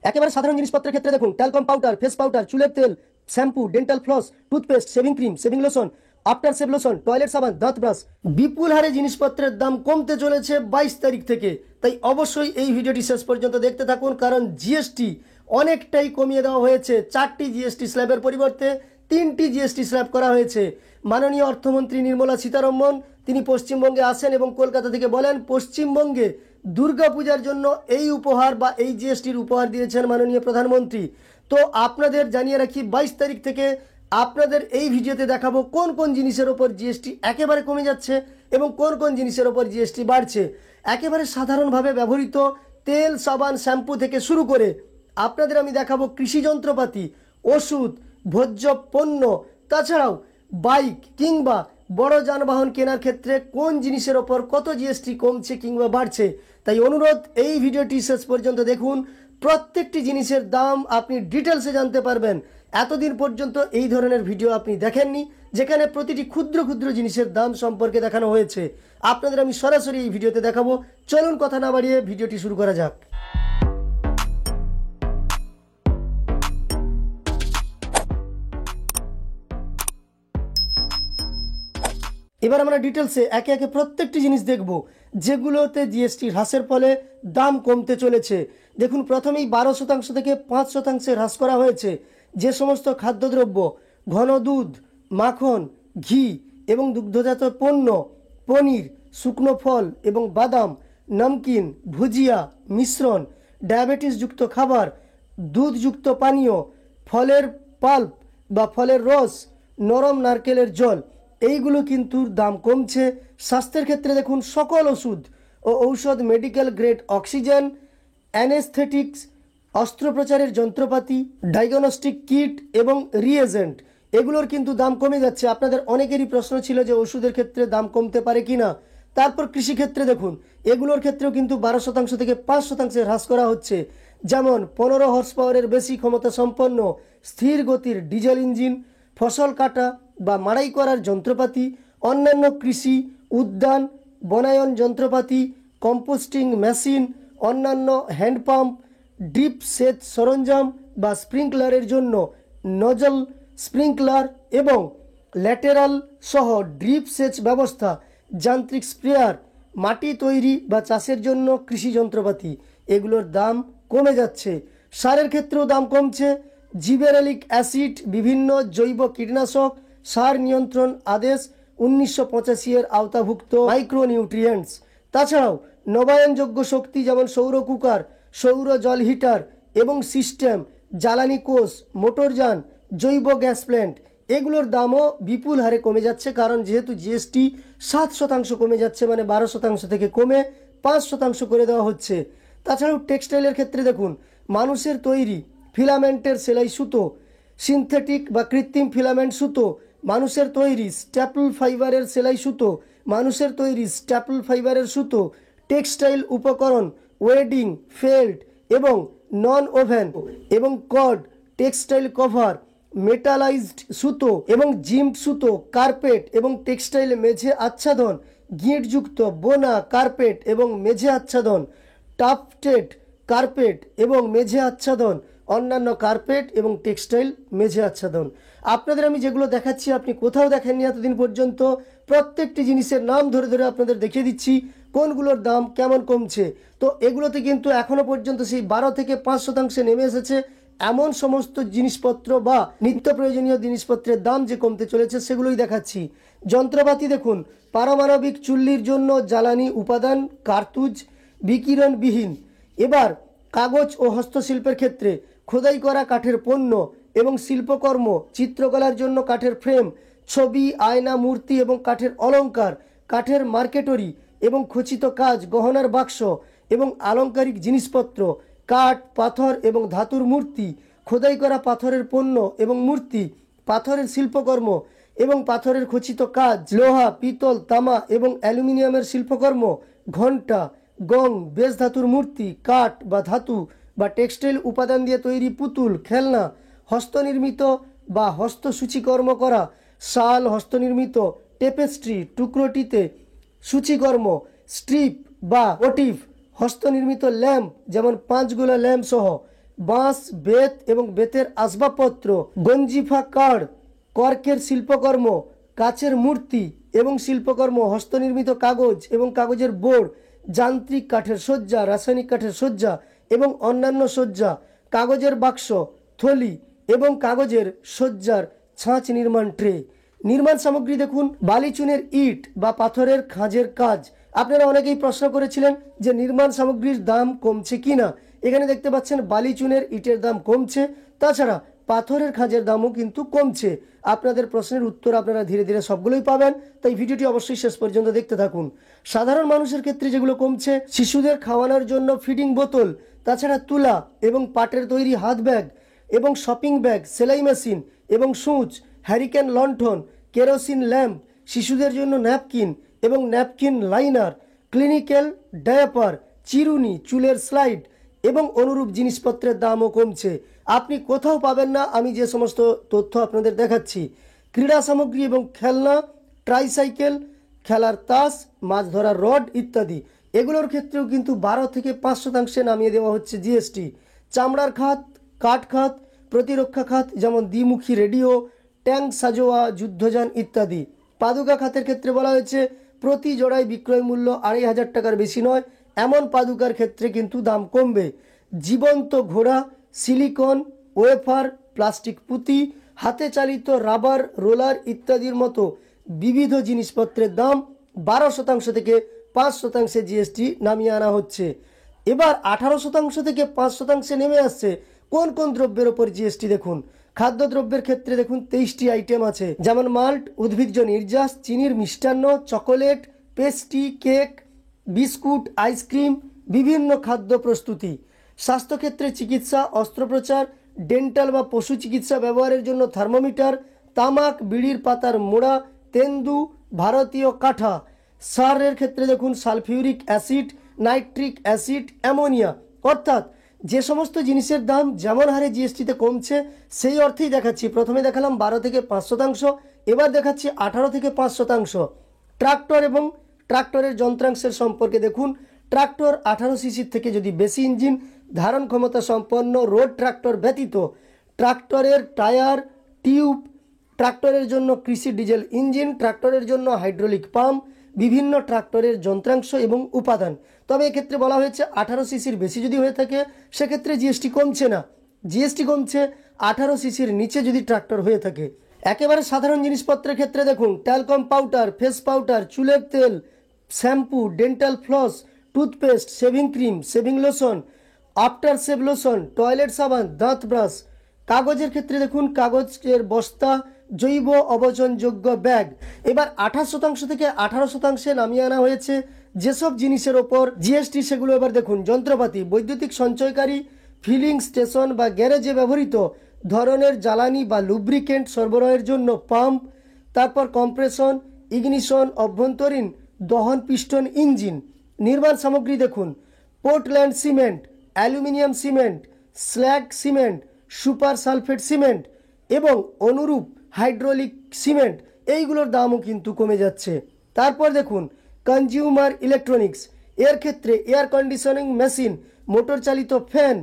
একেবারে সাধারণ জিনিসপত্রের ক্ষেত্রে দেখুন ট্যালকম পাউডার, ফেস পাউডার, চুলের তেল, shampoo, dental floss, toothpaste, shaving cream, shaving lotion, after shave lotion, toilet সাবান, দাঁত ব্রাশ, বিপুল হারে জিনিসপত্রের দাম কমতে চলেছে 22 তারিখ থেকে। তাই অবশ্যই এই ভিডিওটি শেষ পর্যন্ত দেখতে থাকুন, কারণ জিএসটি অনেকটাই কমিয়ে দেওয়া হয়েছে। 4টি জিএসটি স্ল্যাবের পরিবর্তে 3টি জিএসটি স্ল্যাব করা হয়েছে। মাননীয় অর্থমন্ত্রী নির্মলা সীতারমণ তিনি পশ্চিমবঙ্গে আসেন এবং কলকাতা থেকে বলেন পশ্চিমবঙ্গে দুর্গাপূজার জন্য এই উপহার বা এই জিএসটির উপহার দিয়েছেন মাননীয় প্রধানমন্ত্রী। তো আপনাদের জানিয়ে রাখি 22 তারিখ থেকে আপনাদের এই ভিডিওতে দেখাবো কোন কোন জিনিসের ওপর জিএসটি একেবারে কমে যাচ্ছে এবং কোন কোন জিনিসের ওপর জিএসটি বাড়ছে। একেবারে সাধারণভাবে ব্যবহৃত তেল, সাবান, শ্যাম্পু থেকে শুরু করে আপনাদের আমি দেখাবো কৃষি যন্ত্রপাতি, ওষুধ, ভোজ্য পণ্য, তাছাড়াও বাইক কিংবা বড় যানবাহন কেনার ক্ষেত্রে কোন জিনিসের ওপর কত জিএসটি কমছে কিংবা বাড়ছে। তাই অনুরোধ, এই ভিডিওটি শেষ পর্যন্ত দেখুন। প্রত্যেকটি জিনিসের দাম আপনি ডিটেলসে জানতে পারবেন। এতদিন পর্যন্ত এই ধরনের ভিডিও আপনি দেখেননি, যেখানে প্রতিটি ক্ষুদ্র ক্ষুদ্র জিনিসের দাম সম্পর্কে দেখানো হয়েছে। আপনাদের আমি সরাসরি এই ভিডিওতে দেখাবো। চলুন কথা না বাড়িয়ে ভিডিওটি শুরু করা যাক। এবার আমরা ডিটেলসে একে একে প্রত্যেকটি জিনিস দেখব যেগুলোতে জিএসটি হ্রাসের ফলে দাম কমতে চলেছে। দেখুন, প্রথমেই 12% থেকে 5% হ্রাস করা হয়েছে যে সমস্ত খাদ্যদ্রব্য, ঘন দুধ, মাখন, ঘি এবং দুগ্ধজাত পণ্য, পনির, শুকনো ফল এবং বাদাম, নমকিন, ভুজিয়া, মিশ্রণ, ডায়াবেটিসযুক্ত খাবার, দুধযুক্ত পানীয়, ফলের পাল্প বা ফলের রস, নরম নারকেলের জল, এইগুলো কিন্তু দাম কমছে। স্বাস্থ্যের ক্ষেত্রে দেখুন সকল ওষুধ ও ঔষধ, মেডিকেল গ্রেড অক্সিজেন, অ্যানেস্থেটিক্স, অস্ত্রোপচারের যন্ত্রপাতি, ডায়াগনস্টিক কিট এবং রিএজেন্ট, এগুলোর কিন্তু দাম কমে যাচ্ছে। আপনাদের অনেকেরই প্রশ্ন ছিল যে ওষুধের ক্ষেত্রে দাম কমতে পারে কিনা। তারপর কৃষিক্ষেত্রে দেখুন এগুলোর ক্ষেত্রেও কিন্তু 12% থেকে 5% হ্রাস করা হচ্ছে। যেমন 15 হর্স পাওয়ারের বেশি ক্ষমতা সম্পন্ন স্থির গতির ডিজেল ইঞ্জিন, ফসল কাটা বা মাড়াই করার যন্ত্রপাতি, অন্যান্য কৃষি, উদ্যান, বনায়ন যন্ত্রপাতি, কম্পোস্টিং মেশিন, অন্যান্য হ্যান্ডপাম্প, ড্রিপ সেচ সরঞ্জাম বা স্প্রিংকলারের জন্য নজল স্প্রিংকলার এবং ল্যাটেরাল সহ ড্রিপ সেচ ব্যবস্থা, যান্ত্রিক স্প্রেয়ার, মাটি তৈরি বা চাষের জন্য কৃষি যন্ত্রপাতি, এগুলোর দাম কমে যাচ্ছে। সারের ক্ষেত্রেও দাম কমছে। জিবেরেলিক অ্যাসিড, বিভিন্ন জৈব কীটনাশক, সার নিয়ন্ত্রণ আদেশ 1985 এর আওতাভুক্ত মাইক্রোনিউট্রিয়েন্টস, তাছাড়াও নবায়নযোগ্য শক্তি যেমন সৌর কুকার, সৌর জল হিটার এবং সিস্টেম, জ্বালানি কোষ, মোটরযান, জৈব গ্যাস প্ল্যান্ট, এগুলোর দামও বিপুল হারে কমে যাচ্ছে। কারণ যেহেতু জিএসটি 7% কমে যাচ্ছে, মানে 12% থেকে কমে 5% করে দেওয়া হচ্ছে। তাছাড়াও টেক্সটাইলের ক্ষেত্রে দেখুন মানুষের তৈরি ফিলামেন্টের সেলাই সুতো, সিনথেটিক বা কৃত্রিম ফিলামেন্ট সুতো, মানুষের তৈরি স্ট্যাপল ফাইবারের সেলাই সুতো, মানুষের তৈরি স্ট্যাপল ফাইবারের সুতো, টেক্সটাইল উপকরণ, ওয়েডিং, ফেল্ট এবং নন ওভেন এবং কর্ড, টেক্সটাইল কভার, মেটালাইজড সুতো এবং জিম্প সুতো, কার্পেট এবং টেক্সটাইল মেঝে আচ্ছাদন, গিঁটযুক্ত বোনা কার্পেট এবং মেঝে আচ্ছাদন, টাফটেড কার্পেট এবং মেঝে আচ্ছাদন, অন্যান্য কার্পেট এবং টেক্সটাইল মেঝে আচ্ছাদন। আপনাদের আমি যেগুলো দেখাচ্ছি আপনি কোথাও দেখেননি এতদিন পর্যন্ত। প্রত্যেকটি জিনিসের নাম ধরে ধরে আপনাদের দেখিয়ে দিচ্ছি কোনগুলোর দাম কেমন কমছে। তো এগুলোতে কিন্তু এখনো পর্যন্ত সেই 12 থেকে 5% নেমে এসেছে। এমন সমস্ত জিনিসপত্র বা নিত্য প্রয়োজনীয় জিনিসপত্রের দাম যে কমতে চলেছে সেগুলোই দেখাচ্ছি। যন্ত্রপাতি দেখুন, পারমাণবিক চুল্লির জন্য জ্বালানি উপাদান, কার্তুজ, বিকিরণবিহীন। এবার কাগজ ও হস্তশিল্পের ক্ষেত্রে খোদাই করা কাঠের পণ্য এবং শিল্পকর্ম, চিত্রকলার জন্য কাঠের ফ্রেম, ছবি, আয়না, মূর্তি এবং কাঠের অলংকার, কাঠের মার্কেটরি এবং খচিত কাজ, গহনার বাক্স এবং আলংকারিক জিনিসপত্র, কাঠ, পাথর এবং ধাতুর মূর্তি, খোদাই করা পাথরের পণ্য এবং মূর্তি, পাথরের শিল্পকর্ম এবং পাথরের খচিত কাজ, লোহা, পিতল, তামা এবং অ্যালুমিনিয়ামের শিল্পকর্ম, ঘণ্টা, গং, বেশ ধাতুর মূর্তি, কাঠ বা ধাতু বা টেক্সটাইল উপাদান দিয়ে তৈরি পুতুল, খেলনা, হস্তনির্মিত বা হস্তসূচিকর্ম করা শাল, হস্তনির্মিত টেপেস্ট্রি, টুকরোটিতে সূচিকর্ম, স্ট্রিপ বা মোটিভ, হস্তনির্মিত ল্যাম্প যেমন 5 গোলা ল্যাম্প সহ, বাঁশ, বেত এবং বেতের আসবাবপত্র, গঞ্জিফা কাঠ, কর্কের শিল্পকর্ম, কাচের মূর্তি এবং শিল্পকর্ম, হস্তনির্মিত কাগজ এবং কাগজের বোর্ড, যান্ত্রিক কাঠের সজ্জা, রাসায়নিক কাঠের সজ্জা এবং অন্যান্য সজ্জা, কাগজের বাক্স, থলি এবং কাগজের সজ্জার ছাঁচ নির্মাণ ট্রে। নির্মাণ সামগ্রী দেখুন, বালি চুনের ইট বা পাথরের খাঁজের কাজ। আপনারা অনেকেই প্রশ্ন করেছিলেন যে নির্মাণ সামগ্রীর দাম কমছে কিনা। এখানে দেখতে পাচ্ছেন বালি চুনের ইটের দাম কমছে, তাছাড়া পাথরের খাঁজের দামও কিন্তু কমছে। আপনাদের প্রশ্নের উত্তর আপনারা ধীরে ধীরে সবগুলোই পাবেন, তাই ভিডিওটি অবশ্যই শেষ পর্যন্ত দেখতে থাকুন। সাধারণ মানুষের ক্ষেত্রে যেগুলো কমছে, শিশুদের খাওয়ানোর জন্য ফিডিং বোতল, তাছাড়া তুলা এবং পাটের তৈরি হাত ব্যাগ এবং শপিং ব্যাগ, সেলাই মেশিন এবং সূচ, হ্যারিকেন লণ্ঠন, কেরোসিন ল্যাম্প, শিশুদের জন্য ন্যাপকিন এবং ন্যাপকিন লাইনার, ক্লিনিক্যাল ডায়াপার, চিরুনি, চুলের স্লাইড এবং অনুরূপ জিনিসপত্রের দামও কমছে। আপনি কোথাও পাবেন না আমি যে সমস্ত তথ্য আপনাদের দেখাচ্ছি। ক্রীড়া সামগ্রী এবং খেলনা, ট্রাইসাইকেল, খেলার তাস, মাছ ধরার রড ইত্যাদি, এগুলোর ক্ষেত্রেও কিন্তু 12 থেকে 5% নামিয়ে দেওয়া হচ্ছে জিএসটি। চামড়ার খাত, কাঠ খাত, প্রতিরক্ষা খাত যেমন দ্বিমুখী রেডিও, ট্যাঙ্ক সাজোয়া, যুদ্ধযান ইত্যাদি। পাদুকা খাতের ক্ষেত্রে বলা হয়েছে প্রতি জোড়ায় বিক্রয় মূল্য 2500 টাকার বেশি নয়, এমন পাদুকার ক্ষেত্রে কিন্তু দাম কমবে। জীবন্ত ঘোড়া, সিলিকন, ওয়েফার, প্লাস্টিক পুঁতি, হাতে চালিত রাবার রোলার ইত্যাদির মতো বিবিধ জিনিসপত্রের দাম 12% থেকে 5% জিএসটি নামিয়ে আনা হচ্ছে। এবার 18% থেকে 5% নেমে আসছে কোন কোন দ্রব্যের ওপর জিএসটি দেখুন। খাদ্যদ্রব্যের ক্ষেত্রে দেখুন 23টি আইটেম আছে, যেমন মাল্ট, উদ্ভিজ্জ নির্যাস, চিনির মিষ্টান্ন, chocolate, pastry, cake, biscuit, ice cream, বিভিন্ন খাদ্য প্রস্তুতি। স্বাস্থ্যক্ষেত্রে চিকিৎসা, অস্ত্রোপচার, ডেন্টাল বা পশু চিকিৎসা ব্যবহারের জন্য থার্মোমিটার, তামাক, বিড়ির পাতার মোড়া, তেন্দু, ভারতীয় কাঠা। সারের ক্ষেত্রে দেখুন sulphuric acid, nitric acid, ammonia. অর্থাৎ যে সমস্ত জিনিসের দাম যেমন হারে জিএসটিতে কমছে সেই অর্থেই দেখাচ্ছি। প্রথমে দেখালাম 12 থেকে 5%, এবার দেখাচ্ছি 18 থেকে 5%। ট্রাক্টর এবং ট্রাক্টরের যন্ত্রাংশের সম্পর্কে দেখুন, ট্রাক্টর 18 সিসির থেকে যদি বেশি ইঞ্জিন ধারণ ক্ষমতা সম্পন্ন রোড ট্রাক্টর ব্যতীত, ট্রাক্টরের টায়ার, টিউব, ট্রাক্টরের জন্য কৃষি ডিজেল ইঞ্জিন, ট্রাক্টরের জন্য হাইড্রোলিক পাম্প, বিভিন্ন ট্রাক্টরের যন্ত্রাংশ এবং উপাদান। তবে এক্ষেত্রে বলা হয়েছে 18 সিসির বেশি যদি হয়ে থাকে সেক্ষেত্রে জিএসটি কমছে না, জিএসটি কমছে 18 সিসির নিচে যদি ট্রাক্টর হয়ে থাকে। একেবারে সাধারণ জিনিসপত্রের ক্ষেত্রে দেখুন ট্যালকম পাউডার, ফেস পাউডার, চুলের তেল, shampoo, dental floss, toothpaste, shaving cream, shaving lotion, after shave lotion, toilet সাবান, দাঁত ব্রাশ। কাগজের ক্ষেত্রে দেখুন কাগজের বস্তা, জৈব অবচনযোগ্য ব্যাগ। এবার 28% থেকে 18% নামিয়ে আনা হয়েছে যেসব জিনিসের ওপর জিএসটি, সেগুলো এবার দেখুন। যন্ত্রপাতি, বৈদ্যুতিক সঞ্চয়কারী, ফিলিং স্টেশন বা গ্যারেজে ব্যবহৃত ধরনের জ্বালানি বা লুব্রিকেন্ট সরবরাহের জন্য পাম্প, তারপর কম্প্রেশন, ইগনিশন, অভ্যন্তরীণ দহন পিস্টন ইঞ্জিন। নির্মাণ সামগ্রী দেখুন Portland cement, aluminium cement, slug cement, super sulphate cement এবং অনুরূপ হাইড্রোলিক সিমেন্ট, এইগুলোর দামও কিন্তু কমে যাচ্ছে। তারপর দেখুন কনজিউমার ইলেকট্রনিক্স, এর ক্ষেত্রে এয়ার কন্ডিশনিং মেশিন, মোটর চালিত fan,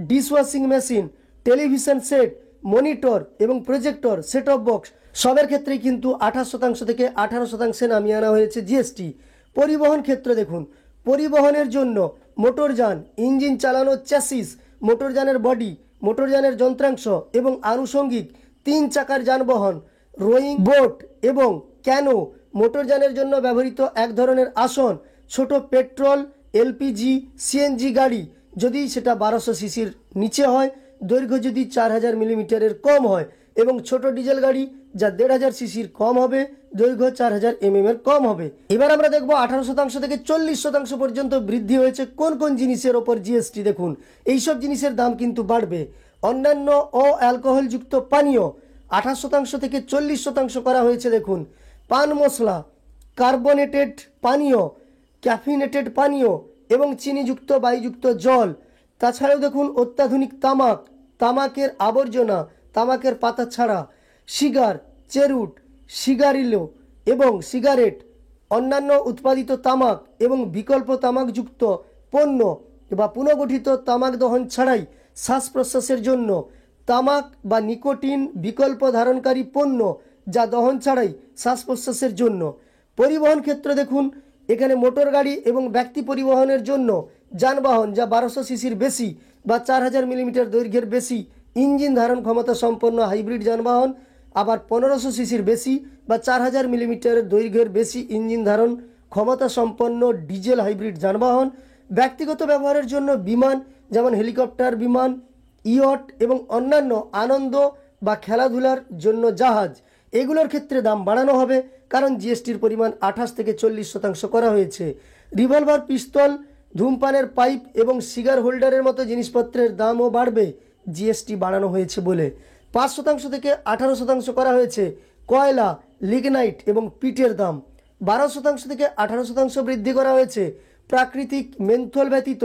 dishwashing machine, television set, monitor এবং প্রজেক্টর, সেট অফ বক্স, সবের ক্ষেত্রেই কিন্তু 28% থেকে 18% নামিয়ে আনা হয়েছে জিএসটি। পরিবহন ক্ষেত্র দেখুন, পরিবহনের জন্য মোটরযান, ইঞ্জিন চালানো চ্যাসিস, মোটরযানের বডি, মোটরযানের যন্ত্রাংশ এবং আনুষঙ্গিক 3 চাকার যানবাহন, রোয়িং বোট এবং ক্যানো, মোটরযানের জন্য ব্যবহৃত এক ধরনের আসন, ছোট পেট্রোল, এলপিজি, সিএনজি গাড়ি যদি সেটা 1200 সিসির নিচে হয়, দৈর্ঘ্য যদি 4000 মিলিমিটারের কম হয়, এবং ছোট ডিজেল গাড়ি যা 1500 সিসির কম হবে, দৈর্ঘ্য 4000 এর কম হবে। এবার আমরা দেখব 18% থেকে 40% পর্যন্ত বৃদ্ধি হয়েছে কোন কোন জিনিসের ওপর জিএসটি। দেখুন এইসব জিনিসের দাম কিন্তু বাড়বে। অন্যান্য অ্যালকোহলযুক্ত পানীয় 28% থেকে 40% করা হয়েছে। দেখুন পান মশলা, কার্বনেটেড পানীয়, ক্যাফিনেটেড পানীয় এবং চিনিযুক্ত বায়ুযুক্ত জল। তাছাড়াও দেখুন অত্যাধুনিক তামাক, তামাকের আবর্জনা, তামাকের পাতা ছাড়া, সিগার, চেরুট, সিগারিলো এবং সিগারেট, অন্যান্য উৎপাদিত তামাক এবং বিকল্প তামাকযুক্ত পণ্য বা পুনর্গঠিত তামাক দহন ছাড়াই শ্বাস প্রশ্বাসের জন্য, তামাক বা নিকোটিন বিকল্প ধারণকারী পণ্য যা দহন ছাড়াই শ্বাস প্রশ্বাসের জন্য। পরিবহন ক্ষেত্রে দেখুন এখানে মোটর গাড়ি এবং ব্যক্তি পরিবহনের জন্য যানবাহন যা 1200 সিসির বেশি বা 4000 মিলিমিটার দৈর্ঘ্যের বেশি ইঞ্জিন ধারণ ক্ষমতা সম্পন্ন হাইব্রিড যানবাহন, আবার 1500 সিসির বেশি বা 4000 মিলিমিটারের দৈর্ঘ্যের বেশি ইঞ্জিন ধারণ ক্ষমতা সম্পন্ন ডিজেল হাইব্রিড যানবাহন। ব্যক্তিগত ব্যবহারের জন্য বিমান যেমন হেলিকপ্টার, বিমান, ইয়ট এবং অন্যান্য আনন্দ বা খেলাধুলার জন্য জাহাজ, এগুলোর ক্ষেত্রে দাম বাড়ানো হবে কারণ জিএসটির পরিমাণ 28 থেকে 40% করা হয়েছে। রিভলভার, পিস্তল, ধূমপানের পাইপ এবং সিগার হোল্ডারের মতো জিনিসপত্রের দামও বাড়বে জিএসটি বাড়ানো হয়েছে বলে। 5% থেকে 18% করা হয়েছে কয়লা, লিগনাইট এবং পিটের দাম। 12% থেকে 18% বৃদ্ধি করা হয়েছে প্রাকৃতিক মেন্থল ব্যতীত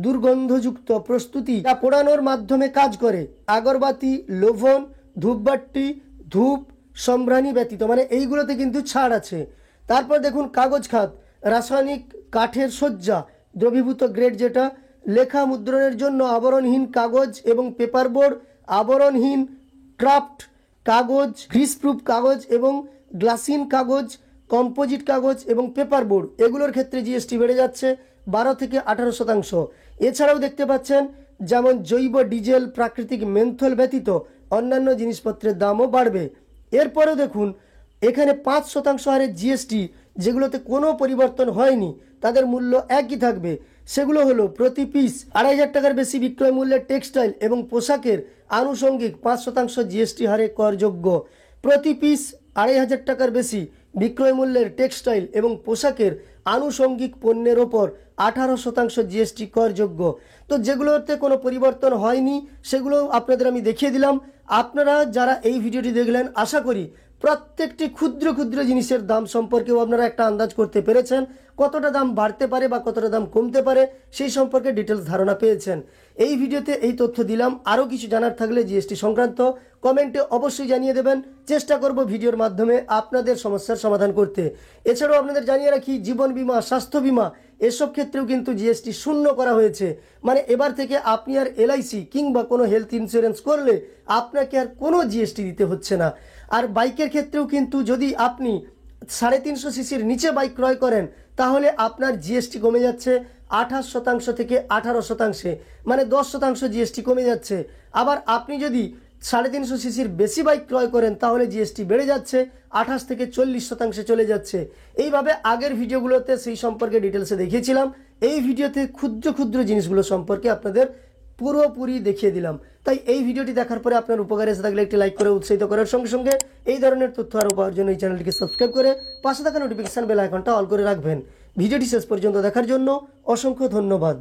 দুর্গন্ধযুক্ত প্রস্তুতি যা পোড়ানোর মাধ্যমে কাজ করে, আগরবাতি, লবণ, ধূপবাতি, ধূপ, সম্ভ্রাণী ব্যতীত, মানে এইগুলোতে কিন্তু ছাড় আছে। তারপর দেখুন কাগজ খাত, রাসায়নিক কাঠের সজ্জা, দ্রবীভূত গ্রেড যেটা, লেখা মুদ্রণের জন্য আবরণহীন কাগজ এবং পেপারবোর্ড, আবরণহীন ক্রাফট কাগজ, গ্রিসপ্রুফ কাগজ এবং গ্লাসিন কাগজ, কম্পোজিট কাগজ এবং পেপারবোর্ড, এগুলোর ক্ষেত্রে জিএসটি বেড়ে যাচ্ছে 12 থেকে 18%। এছাড়াও দেখতে পাচ্ছেন যেমন জৈব ডিজেল, প্রাকৃতিক মেন্থল ব্যতীত অন্যান্য জিনিসপত্রের দামও বাড়বে। এরপরেও দেখুন এখানে 5% হারে জিএসটি যেগুলোতে কোনো পরিবর্তন হয়নি, তাদের মূল্য একই থাকবে। সেগুলো হলো প্রতি পিস 2500 টাকার বেশি বিক্রয় মূল্যের টেক্সটাইল এবং পোশাকের আনুষঙ্গিক 5% জিএসটি হারে করযোগ্য। প্রতি পিস 2500 টাকার বেশি বিক্রয় মূল্যের টেক্সটাইল এবং পোশাকের আনুষঙ্গিক পণ্যের ওপর 18% জিএসটি করযোগ্য। তো যেগুলোতে কোনো পরিবর্তন হয়নি সেগুলো আপনাদের আমি দেখিয়ে দিলাম। আপনারা যারা এই ভিডিওটি দেখলেন আশা করি প্রত্যেকটি ক্ষুদ্র ক্ষুদ্র জিনিসের দাম সম্পর্কেও আপনারা একটা আন্দাজ করতে পেরেছেন, কতটা দাম বাড়তে পারে বা কতটা দাম কমতে পারে সেই সম্পর্কে ডিটেলস ধারণা পেয়েছেন। এই ভিডিওতে এই তথ্য দিলাম। আরও কিছু জানার থাকলে জিএসটি সংক্রান্ত কমেন্টে অবশ্যই জানিয়ে দেবেন, চেষ্টা করব ভিডিওর মাধ্যমে আপনাদের সমস্যার সমাধান করতে। এছাড়াও আপনাদের জানিয়ে রাখি জীবন বীমা, স্বাস্থ্য বীমা এসব ক্ষেত্রেও কিন্তু জিএসটি শূন্য করা হয়েছে। মানে এবার থেকে আপনি আর এলআইসি কিংবা কোনো হেলথ ইন্স্যুরেন্স করলে আপনাকে আর কোনো জিএসটি দিতে হচ্ছে না। আর বাইকের ক্ষেত্রেও কিন্তু যদি আপনি 350 সিসির নিচে বাইক ক্রয় করেন তাহলে আপনার জিএসটি কমে যাচ্ছে 28% থেকে 18%, মানে 10% জিএসটি কমে যাচ্ছে। আবার আপনি যদি 350 সিসির বেশি বাইক ক্রয় করেন তাহলে জিএসটি বেড়ে যাচ্ছে 28 থেকে 40% চলে যাচ্ছে। এইভাবে আগের ভিডিওগুলোতে সেই সম্পর্কে ডিটেলসে দেখিয়েছিলাম। এই ভিডিওতে ক্ষুদ্র ক্ষুদ্র জিনিসগুলো সম্পর্কে আপনাদের পুরোপুরি দেখিয়ে দিলাম। তাই এই ভিডিওটি দেখার পরে আপনার উপকারে এসে থাকলে একটি লাইক করে উৎসাহিত করার সঙ্গে সঙ্গে এই ধরনের তথ্য আরও পাওয়ার জন্য এই চ্যানেলটিকে সাবস্ক্রাইব করে পাশে থাকা নোটিফিকেশন বেল আইকনটা অল করে রাখবেন। ভিডিওটি শেষ পর্যন্ত দেখার জন্য অসংখ্য ধন্যবাদ।